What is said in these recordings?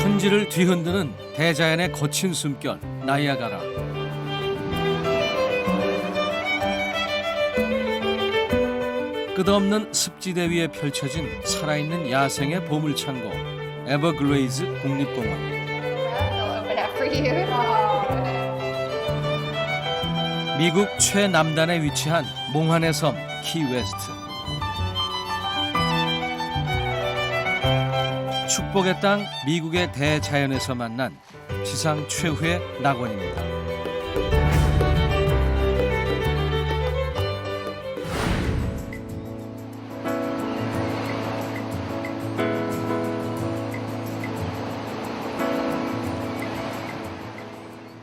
천지를 뒤흔드는 대자연의 거친 숨결 나이아가라. 끝없는 습지대 위에 펼쳐진 살아있는 야생의 보물창고 에버글레이즈 국립공원. Open up for you. 미국 최남단에 위치한 몽환의 섬 키웨스트. 축복의 땅 미국의 대자연에서 만난 지상 최후의 낙원입니다.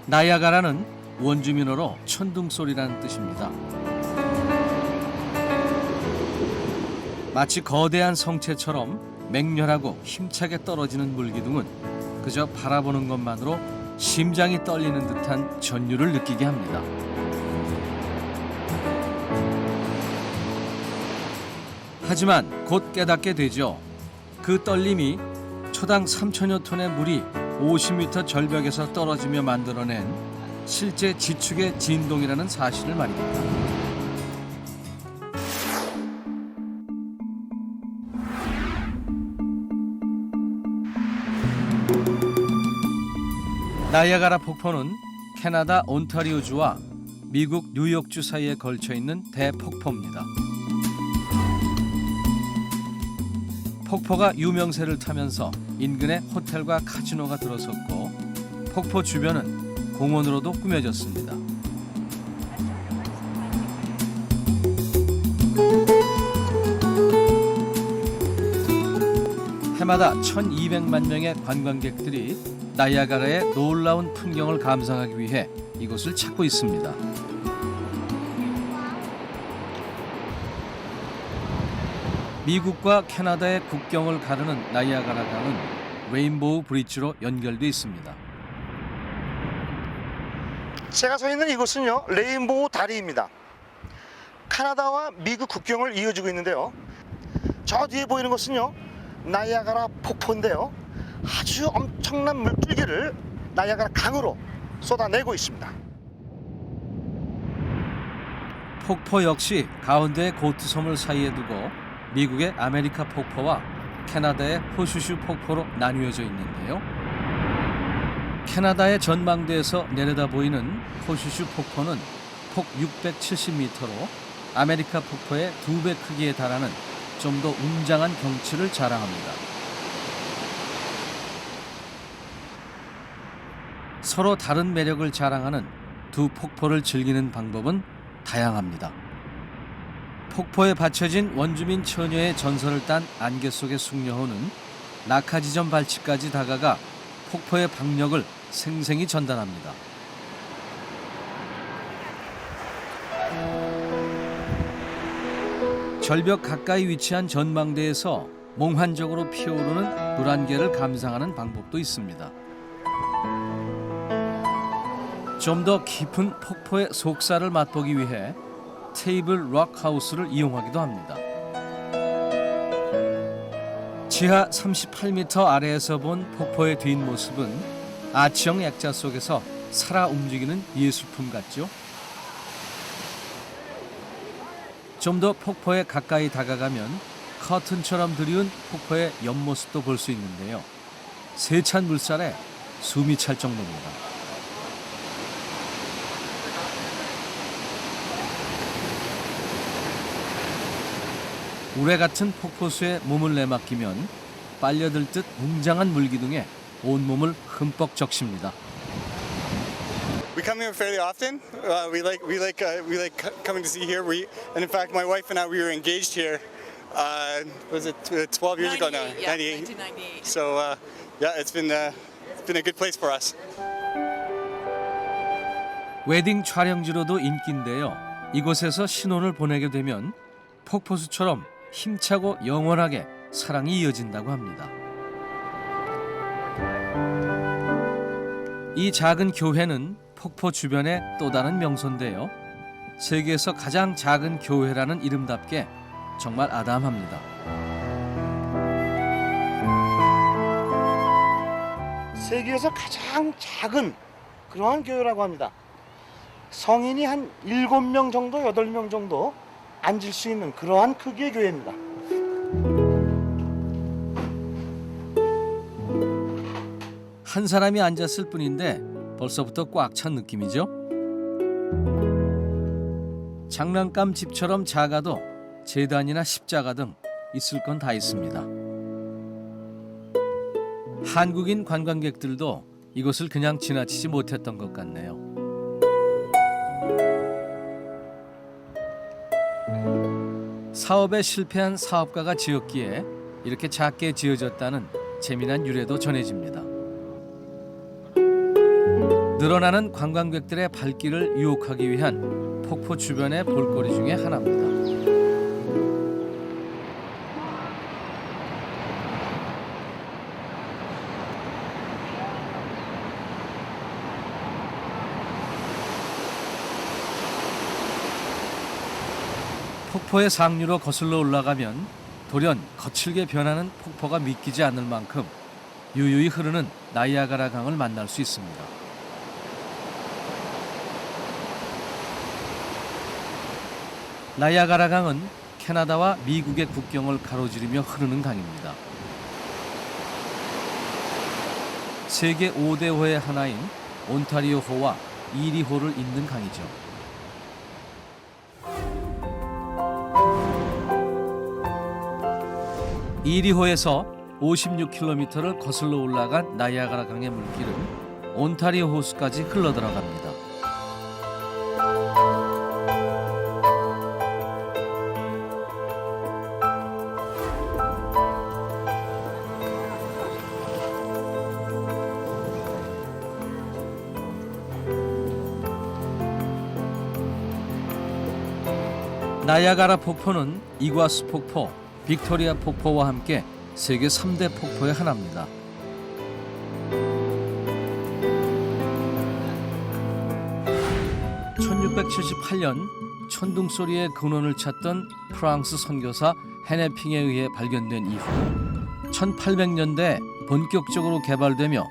나이아가라는 원주민어로 천둥소리라는 뜻입니다. 마치 거대한 성체처럼 맹렬하고 힘차게 떨어지는 물기둥은 그저 바라보는 것만으로 심장이 떨리는 듯한 전율을 느끼게 합니다. 하지만 곧 깨닫게 되죠. 그 떨림이 초당 3천여 톤의 물이 50m 절벽에서 떨어지며 만들어낸 실제 지축의 진동이라는 사실을 말입니다. 나이아가라 폭포는 캐나다 온타리오주와 미국 뉴욕주 사이에 걸쳐 있는 대폭포입니다. 폭포가 유명세를 타면서 인근에 호텔과 카지노가 들어섰고 폭포 주변은 공원으로도 꾸며졌습니다. 해마다 1,200만 명의 관광객들이 나이아가라의 놀라운 풍경을 감상하기 위해 이곳을 찾고 있습니다. 미국과 캐나다의 국경을 가르는 나이아가라 강은 레인보우 브릿지로 연결돼 있습니다. 제가 서 있는 이곳은요, 레인보우 다리입니다. 카나다와 미국 국경을 이어주고 있는데요. 저 뒤에 보이는 것은요, 나이아가라 폭포인데요. 아주 엄청난 물줄기를 나이아가라 강으로 쏟아내고 있습니다. 폭포 역시 가운데의 고트섬을 사이에 두고 미국의 아메리카 폭포와 캐나다의 호슈슈 폭포로 나뉘어져 있는데요. 캐나다의 전망대에서 내려다 보이는 호슈슈 폭포는 폭 670m로 아메리카 폭포의 2배 크기에 달하는 좀 더 웅장한 경치를 자랑합니다. 서로 다른 매력을 자랑하는 두 폭포를 즐기는 방법은 다양합니다. 폭포에 받쳐진 원주민 처녀의 전설을 딴 안개 속의 숙녀호는 낙하지점 발치까지 다가가 폭포의 박력을 생생히 전달합니다. 절벽 가까이 위치한 전망대에서 몽환적으로 피어오르는 물안개를 감상하는 방법도 있습니다. 좀 더 깊은 폭포의 속살을 맛보기 위해 테이블 록 하우스를 이용하기도 합니다. 지하 38m 아래에서 본 폭포의 뒷모습은 아치형 액자 속에서 살아 움직이는 예술품 같죠? 좀 더 폭포에 가까이 다가가면 커튼처럼 드리운 폭포의 옆모습도 볼 수 있는데요. 세찬 물살에 숨이 찰 정도입니다. 우레 같은 폭포수에 몸을 내맡기면 빨려들 듯 웅장한 물기둥에 온몸을 흠뻑 적십니다. We come here fairly often. We like coming to see here. And in fact, my wife and I we were engaged here. Was it 12 years ago now? 98, yeah, 1998. So yeah, it's been a good place for us. 웨딩 촬영지로도 인기인데요. 이곳에서 신혼을 보내게 되면 폭포수처럼 힘차고 영원하게 사랑이 이어진다고 합니다. 이 작은 교회는 폭포 주변의 또 다른 명소인데요. 세계에서 가장 작은 교회라는 이름답게 정말 아담합니다. 세계에서 가장 작은 그러한 교회라고 합니다. 성인이 한 7명 정도, 8명 정도 앉을 수 있는 그러한 크기의 교회입니다. 한 사람이 앉았을 뿐인데 벌써부터 꽉 찬 느낌이죠. 장난감 집처럼 작아도 제단이나 십자가 등 있을 건 다 있습니다. 한국인 관광객들도 이곳을 그냥 지나치지 못했던 것 같네요. 사업에 실패한 사업가가 지었기에 이렇게 작게 지어졌다는 재미난 유래도 전해집니다. 늘어나는 관광객들의 발길을 유혹하기 위한 폭포 주변의 볼거리 중에 하나입니다. 폭포의 상류로 거슬러 올라가면 돌연 거칠게 변하는 폭포가 믿기지 않을 만큼 유유히 흐르는 나이아가라 강을 만날 수 있습니다. 나이아가라 강은 캐나다와 미국의 국경을 가로지르며 흐르는 강입니다. 세계 5대 호의 하나인 온타리오호와 이리호를 잇는 강이죠. 이리호에서 56km를 거슬러 올라간 나이아가라 강의 물길은 온타리오 호수까지 흘러들어갑니다. 나이아가라 폭포는 이과수 폭포, 빅토리아 폭포와 함께 세계 3대 폭포의 하나입니다. (1678년) 천둥소리의 근원을 찾던 프랑스 선교사 헤네핑에 의해 발견된 이후 1800년대에 본격적으로 개발되며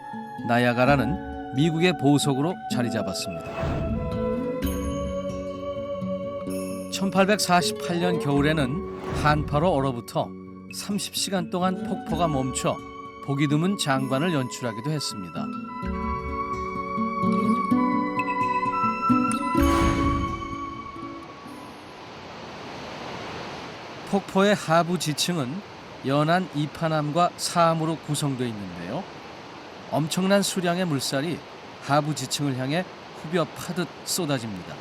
나이아가라는 미국의 보석으로 자리 잡았습니다. 1848년 겨울에는 한파로 얼어붙어 30시간 동안 폭포가 멈춰 보기 드문 장관을 연출하기도 했습니다. 폭포의 하부 지층은 연한 이파남과 사암으로 구성되어 있는데요. 엄청난 수량의 물살이 하부 지층을 향해 후벼 파듯 쏟아집니다.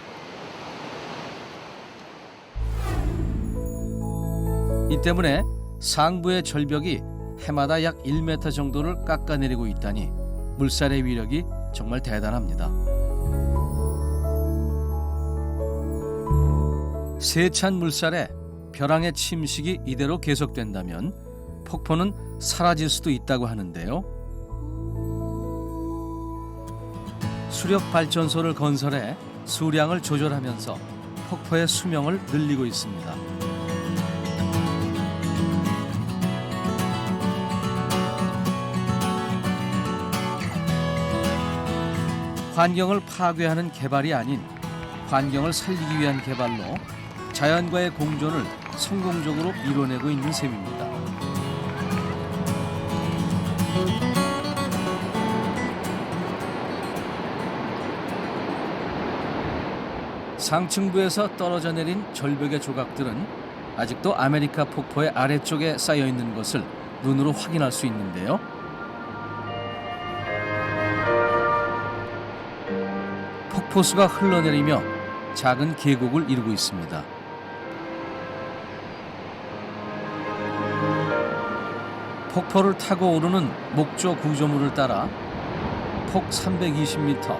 이 때문에 상부의 절벽이 해마다 약 1m 정도를 깎아내리고 있다니 물살의 위력이 정말 대단합니다. 세찬 물살에 벼랑의 침식이 이대로 계속된다면 폭포는 사라질 수도 있다고 하는데요. 수력 발전소를 건설해 수량을 조절하면서 폭포의 수명을 늘리고 있습니다. 환경을 파괴하는 개발이 아닌 환경을 살리기 위한 개발로 자연과의 공존을 성공적으로 이뤄내고 있는 셈입니다. 상층부에서 떨어져 내린 절벽의 조각들은 아직도 아메리카 폭포의 아래쪽에 쌓여 있는 것을 눈으로 확인할 수 있는데요. 폭포수가 흘러내리며 작은 계곡을 이루고 있습니다. 폭포를 타고 오르는 목조 구조물을 따라 폭 320m,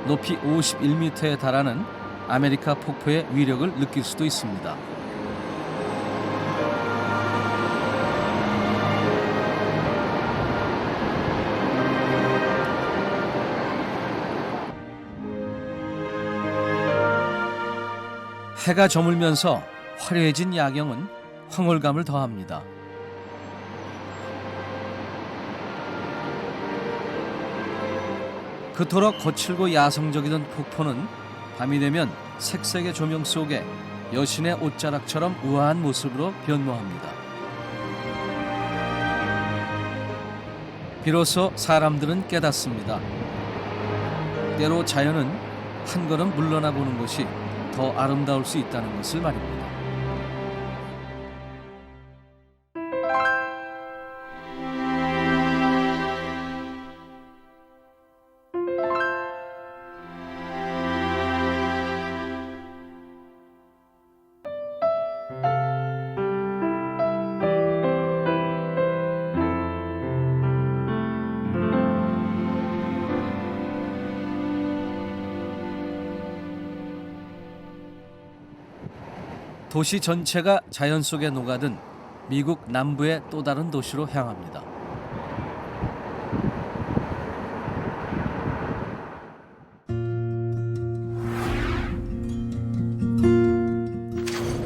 높이 51m에 달하는 아메리카 폭포의 위력을 느낄 수도 있습니다. 해가 저물면서 화려해진 야경은 황홀감을 더합니다. 그토록 거칠고 야성적이던 폭포는 밤이 되면 색색의 조명 속에 여신의 옷자락처럼 우아한 모습으로 변모합니다. 비로소 사람들은 깨닫습니다. 때로 자연은 한 걸음 물러나 보는 것이 더 아름다울 수 있다는 것을 말입니다. 도시 전체가 자연 속에 녹아든 미국 남부의 또 다른 도시로 향합니다.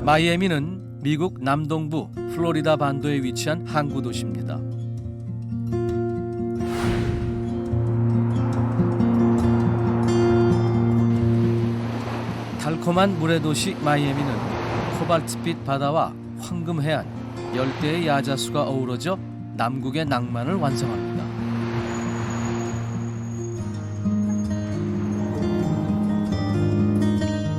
마이애미는 미국 남동부 플로리다 반도에 위치한 항구 도시입니다. 달콤한 물의 도시 마이애미는 코발트빛 바다와 황금 해안, 열대의 야자수가 어우러져 남국의 낭만을 완성합니다.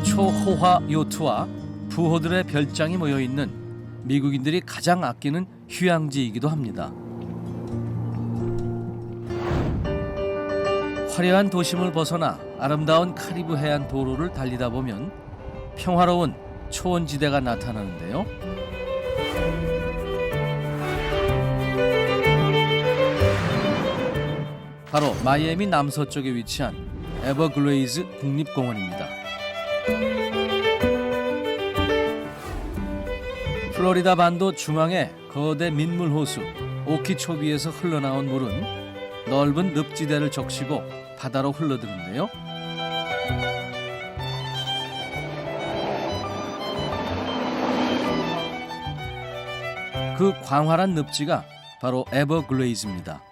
초호화 요트와 부호들의 별장이 모여있는 미국인들이 가장 아끼는 휴양지이기도 합니다. 화려한 도심을 벗어나 아름다운 카리브 해안 도로를 달리다 보면 평화로운 초원지대가 나타나는데요. 바로 마이애미 남서쪽에 위치한 에버글레이즈 국립공원입니다. 플로리다 반도 중앙의 거대 민물 호수 오키초비에서 흘러나온 물은 넓은 늪지대를 적시고 바다로 흘러드는데요. 그 광활한 늪지가 바로 에버글레이즈입니다.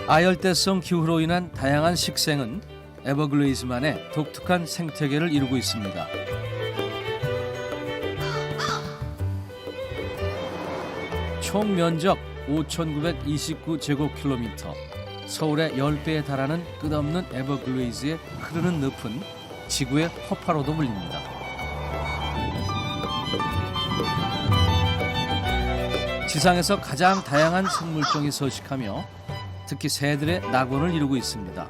아열대성 기후로 인한 다양한 식생은 에버글레이즈만의 독특한 생태계를 이루고 있습니다. 총 면적 5,929제곱킬로미터, 서울의 10배에 달하는 끝없는 에버글레이즈의 흐르는 늪은 지구의 허파로도 불립니다. 지상에서 가장 다양한 생물종이 서식하며 특히 새들의 낙원을 이루고 있습니다.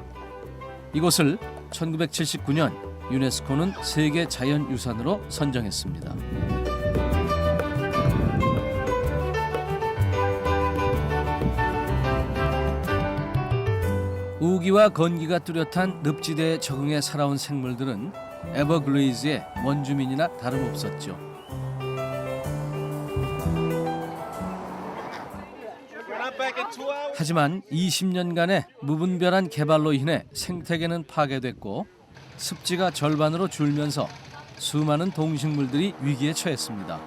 이곳을 1979년 유네스코는 세계 자연유산으로 선정했습니다. 우기와 건기가 뚜렷한 늪지대에 적응해 살아온 생물들은 에버글레이즈의 원주민이나 다름없었죠. 하지만 20년간의 무분별한 개발로 인해 생태계는 파괴됐고 습지가 절반으로 줄면서 수많은 동식물들이 위기에 처했습니다.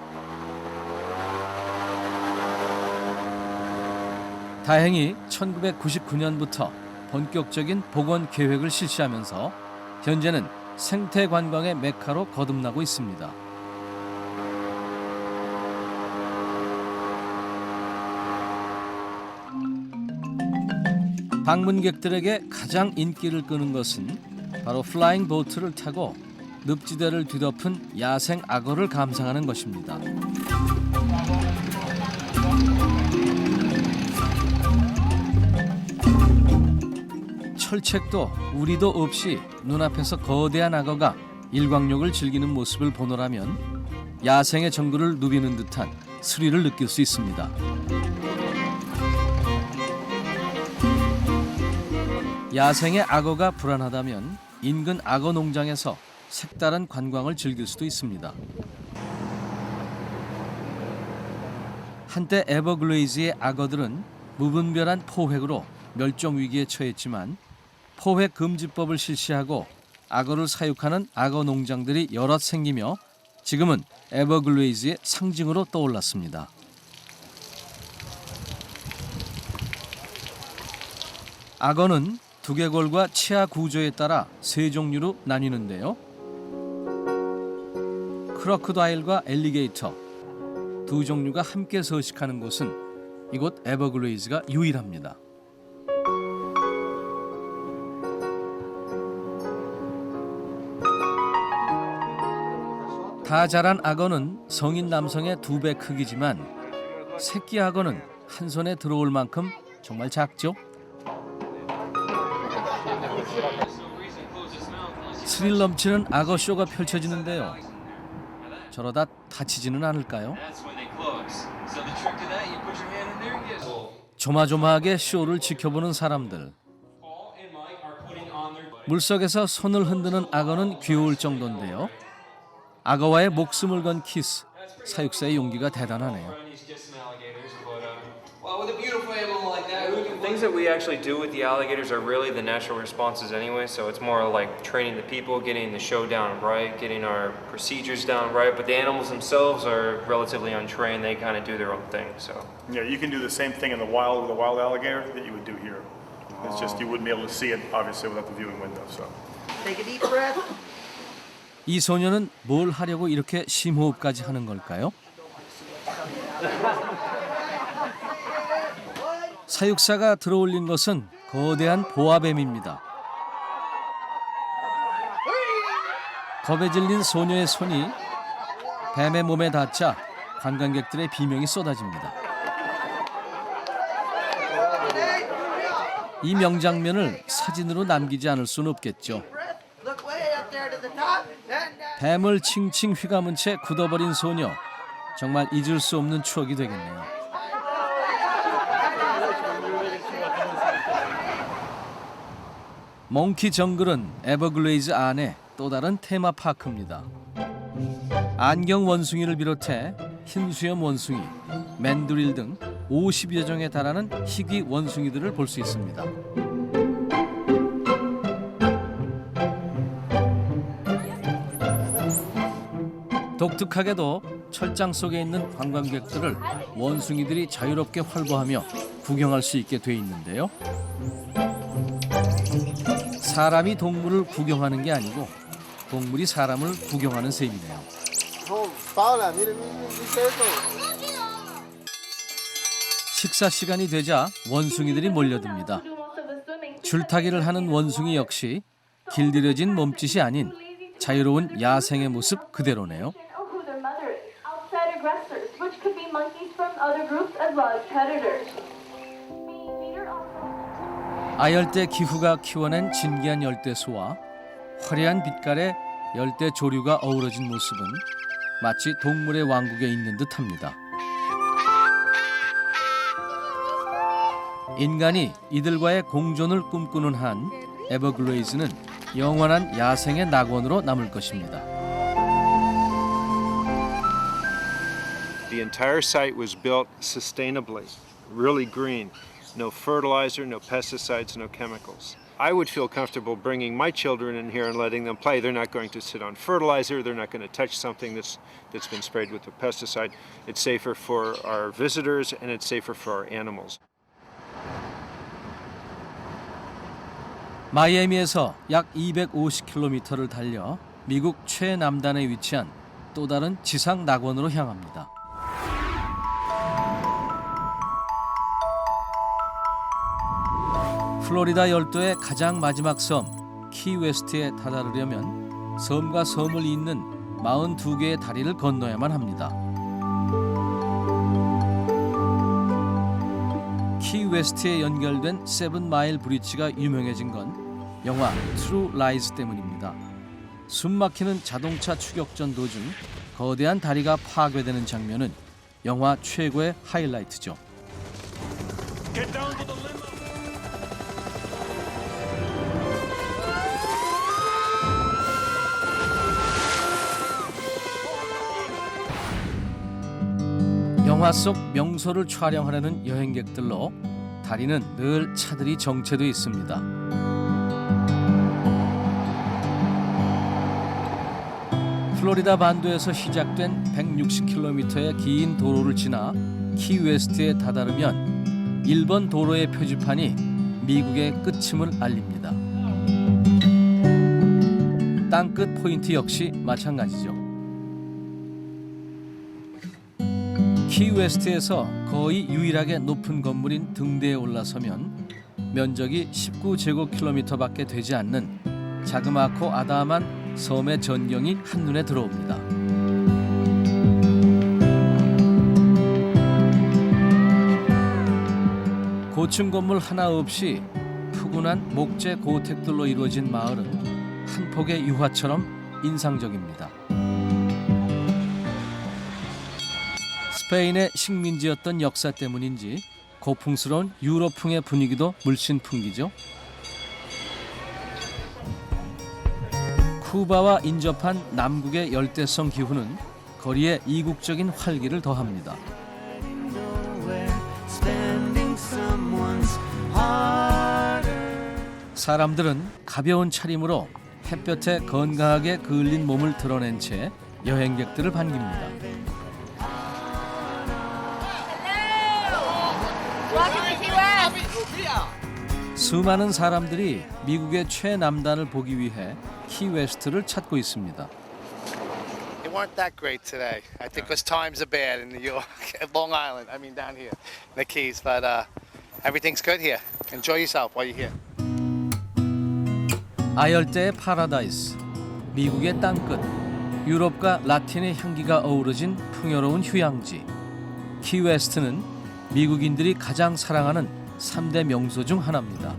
다행히 1999년부터 본격적인 복원 계획을 실시하면서 현재는 생태 관광의 메카로 거듭나고 있습니다. 방문객들에게 가장 인기를 끄는 것은 바로 플라잉 보트를 타고 늪지대를 뒤덮은 야생 악어를 감상하는 것입니다. 철책도 우리도 없이 눈앞에서 거대한 악어가 일광욕을 즐기는 모습을 보노라면 야생의 정글을 누비는 듯한 스릴을 느낄 수 있습니다. 야생의 악어가 불안하다면 인근 악어 농장에서 색다른 관광을 즐길 수도 있습니다. 한때 에버글레이즈의 악어들은 무분별한 포획으로 멸종 위기에 처했지만 포획 금지법을 실시하고 악어를 사육하는 악어 농장들이 여럿 생기며 지금은 에버글레이즈의 상징으로 떠올랐습니다. 악어는 두개골과 치아 구조에 따라 세 종류로 나뉘는데요. 크로커다일과 엘리게이터 두 종류가 함께 서식하는 곳은 이곳 에버글레이즈가 유일합니다. 다 자란 악어는 성인 남성의 2배 크기지만 새끼 악어는 한 손에 들어올 만큼 정말 작죠. 스릴 넘치는 악어 쇼가 펼쳐지는데요. 저러다 다치지는 않을까요? 조마조마하게 쇼를 지켜보는 사람들. 물속에서 손을 흔드는 악어는 귀여울 정도인데요. 악어와의 목숨을 건 키스, 사육사의 용기가 대단하네요. Things that we actually do with the alligators are really the natural responses anyway, so it's more like training the people, getting the show down right, getting our procedures down right, but the animals themselves are relatively untrained, they kind of do their own thing, so. Yeah, you can do the same thing in the wild with a wild alligator that you would do here. It's just you wouldn't be able to see it, obviously, without the viewing window, so. Take a deep breath. 이 소녀는 뭘 하려고 이렇게 심호흡까지 하는 걸까요? 사육사가 들어올린 것은 거대한 보아뱀입니다. 겁에 질린 소녀의 손이 뱀의 몸에 닿자 관광객들의 비명이 쏟아집니다. 이 명장면을 사진으로 남기지 않을 수는 없겠죠. Look way up there to the top. 뱀을 칭칭 휘감은 채 굳어버린 소녀. 정말 잊을 수 없는 추억이 되겠네요. 몽키 정글은 에버글레이즈 안에 또 다른 테마파크입니다. 안경 원숭이를 비롯해 흰수염 원숭이, 맨드릴 등 50여 종에 달하는 희귀 원숭이들을 볼 수 있습니다. 독특하게도 철장 속에 있는 관광객들을 원숭이들이 자유롭게 활보하며 구경할 수 있게 돼 있는데요. 사람이 동물을 구경하는 게 아니고 동물이 사람을 구경하는 셈이네요. 식사 시간이 되자 원숭이들이 몰려듭니다. 줄타기를 하는 원숭이 역시 길들여진 몸짓이 아닌 자유로운 야생의 모습 그대로네요. 아열대 기후가 키워낸 진기한 열대소와 화려한 빛깔의 열대 조류가 어우러진 모습은 마치 동물의 왕국에 있는 듯합니다. 인간이 이들과의 공존을 꿈꾸는 한 에버글레이즈는 영원한 야생의 낙원으로 남을 것입니다. The entire site was built sustainably, really green. No fertilizer, no pesticides, no chemicals. I would feel comfortable bringing my children in here and letting them play. They're not going to sit on fertilizer. They're not going to touch something that's been sprayed with a pesticide. It's safer for our visitors and it's safer for our animals. 마이애미에서 약 250km를 달려 미국 최남단에 위치한 또 다른 지상 낙원으로 향합니다. 플로리다 열도의 가장 마지막 섬 키웨스트에 다다르려면 섬과 섬을 잇는 42개의 다리를 건너야만 합니다. 키웨스트에 연결된 세븐마일 브릿지가 유명해진 건 영화 트루 라이즈 때문입니다. 숨막히는 자동차 추격전 도중 거대한 다리가 파괴되는 장면은 영화 최고의 하이라이트죠. 영화 속 명소를 촬영하려는 여행객들로 다리는 늘 차들이 정체돼 있습니다. 플로리다 반도에서 시작된 160km의 긴 도로를 지나 키웨스트에 다다르면 1번 도로의 표지판이 미국의 끝임을 알립니다. 땅끝 포인트 역시 마찬가지죠. 키웨스트에서 거의 유일하게 높은 건물인 등대에 올라서면 면적이 19제곱킬로미터밖에 되지 않는 자그마하고 아담한 섬의 전경이 한눈에 들어옵니다. 고층 건물 하나 없이 푸근한 목재 고택들로 이루어진 마을은 한 폭의 유화처럼 인상적입니다. 스페인의 식민지였던 역사 때문인지 고풍스러운 유럽풍의 분위기도 물씬 풍기죠. 쿠바와 인접한 남극의 열대성 기후는 거리에 이국적인 활기를 더합니다. 사람들은 가벼운 차림으로 햇볕에 건강하게 그을린 몸을 드러낸 채 여행객들을 반깁니다. 수많은 사람들이 미국의 최남단을 보기 위해 키웨스트를 찾고 있습니다. It weren't that great today. I think because times are bad in New York, at Long Island. I mean down here, in the Keys. But everything's good here. Enjoy yourself while you're here. 아열대의 파라다이스, 미국의 땅끝, 유럽과 라틴의 향기가 어우러진 풍요로운 휴양지. 키웨스트는 미국인들이 가장 사랑하는 3대 명소 중 하나입니다.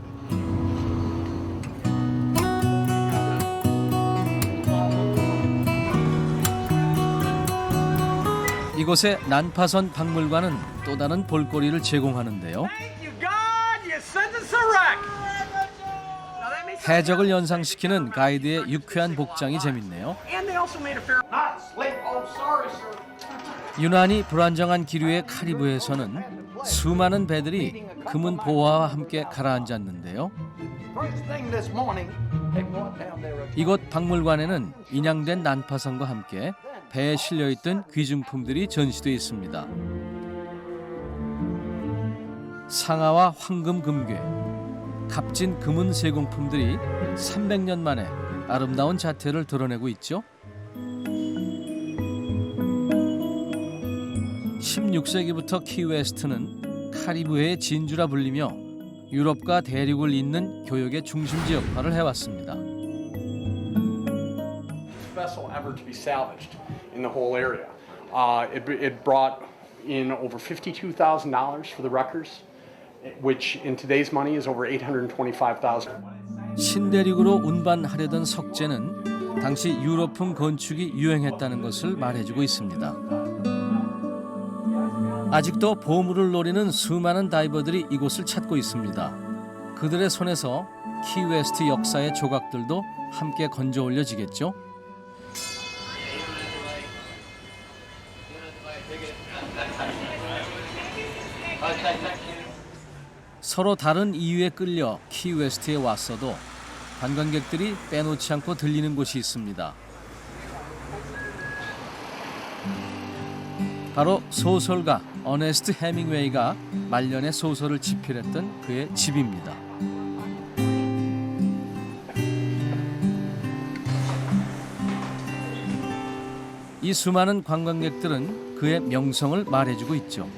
이곳의 난파선 박물관은 또 다른 볼거리를 제공하는데요. 해적을 연상시키는 가이드의 유쾌한 복장이 재밌네요. 유난히 불안정한 기류의 카리브해에서는 수많은 배들이 금은 보화와 함께 가라앉았는데요. 이곳 박물관에는 인양된 난파선과 함께 배에 실려있던 귀중품들이 전시돼 있습니다. 상아와 황금 금괴, 값진 금은 세공품들이 300년 만에 아름다운 자태를 드러내고 있죠. 16세기부터 키웨스트는 카리브해의 진주라 불리며 유럽과 대륙을 잇는 교역의 중심지 역할을 해왔습니다. Vessel ever to be salvaged in the whole area. It brought in over $52,000 for the wreckers, which in today's money is over $825,000. 신대륙으로 운반하려던 석재는 당시 유럽풍 건축이 유행했다는 것을 말해주고 있습니다. 아직도 보물을 노리는 수많은 다이버들이 이곳을 찾고 있습니다. 그들의 손에서 키웨스트 역사의 조각들도 함께 건져 올려지겠죠. 서로 다른 이유에 끌려 키웨스트에 왔어도 관광객들이 빼놓지 않고 들리는 곳이 있습니다. 바로 소설가 어네스트 해밍웨이가 말년에 소설을 집필했던 그의 집입니다. 이 수많은 관광객들은 그의 명성을 말해주고 있죠.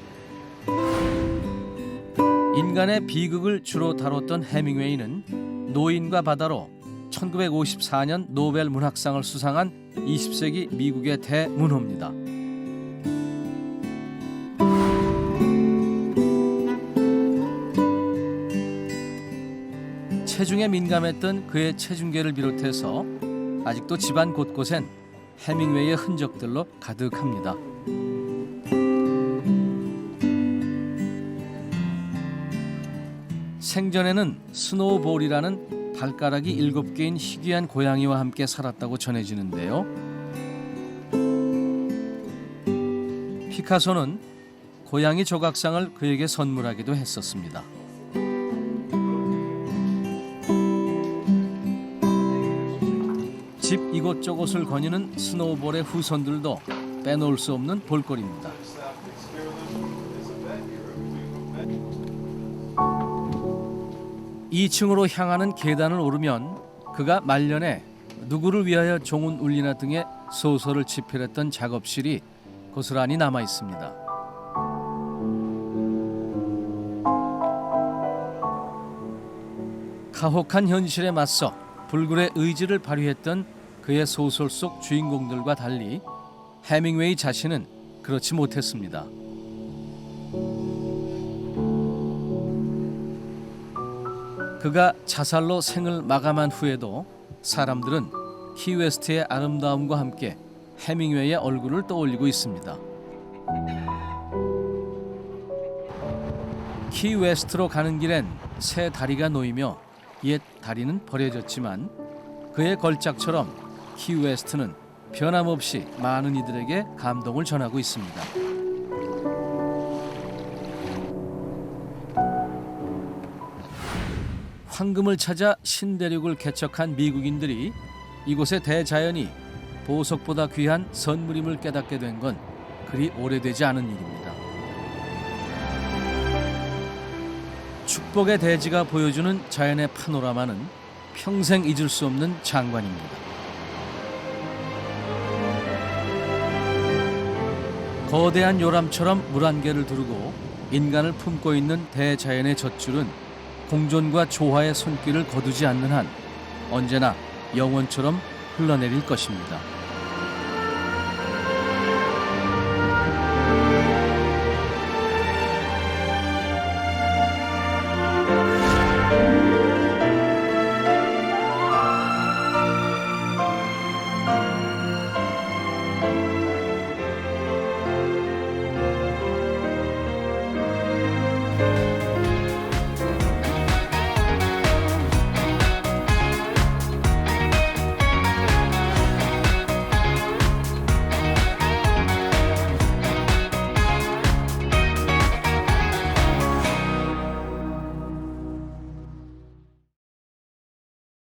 인간의 비극을 주로 다뤘던 해밍웨이는 노인과 바다로 1954년 노벨 문학상을 수상한 20세기 미국의 대문호입니다. 체중에 민감했던 그의 체중계를 비롯해서 아직도 집안 곳곳엔 해밍웨이의 흔적들로 가득합니다. 생전에는 스노우볼이라는 발가락이 7개인 희귀한 고양이와 함께 살았다고 전해지는데요. 피카소는 고양이 조각상을 그에게 선물하기도 했었습니다. 집 이곳저곳을 거니는 스노우볼의 후손들도 빼놓을 수 없는 볼거리입니다. 2층으로 향하는 계단을 오르면 그가 말년에 누구를 위하여 종은 울리나 등의 소설을 집필했던 작업실이 고스란히 남아 있습니다. 가혹한 현실에 맞서 불굴의 의지를 발휘했던 그의 소설 속 주인공들과 달리 해밍웨이 자신은 그렇지 못했습니다. 그가 자살로 생을 마감한 후에도 사람들은 키웨스트의 아름다움과 함께 해밍웨이의 얼굴을 떠올리고 있습니다. 키웨스트로 가는 길엔 새 다리가 놓이며 옛 다리는 버려졌지만 그의 걸작처럼 키웨스트는 변함없이 많은 이들에게 감동을 전하고 있습니다. 황금을 찾아 신대륙을 개척한 미국인들이 이곳의 대자연이 보석보다 귀한 선물임을 깨닫게 된 건 그리 오래되지 않은 일입니다. 축복의 대지가 보여주는 자연의 파노라마는 평생 잊을 수 없는 장관입니다. 거대한 요람처럼 물 한 개를 두르고 인간을 품고 있는 대자연의 젖줄은 공존과 조화의 손길을 거두지 않는 한 언제나 영원처럼 흘러내릴 것입니다.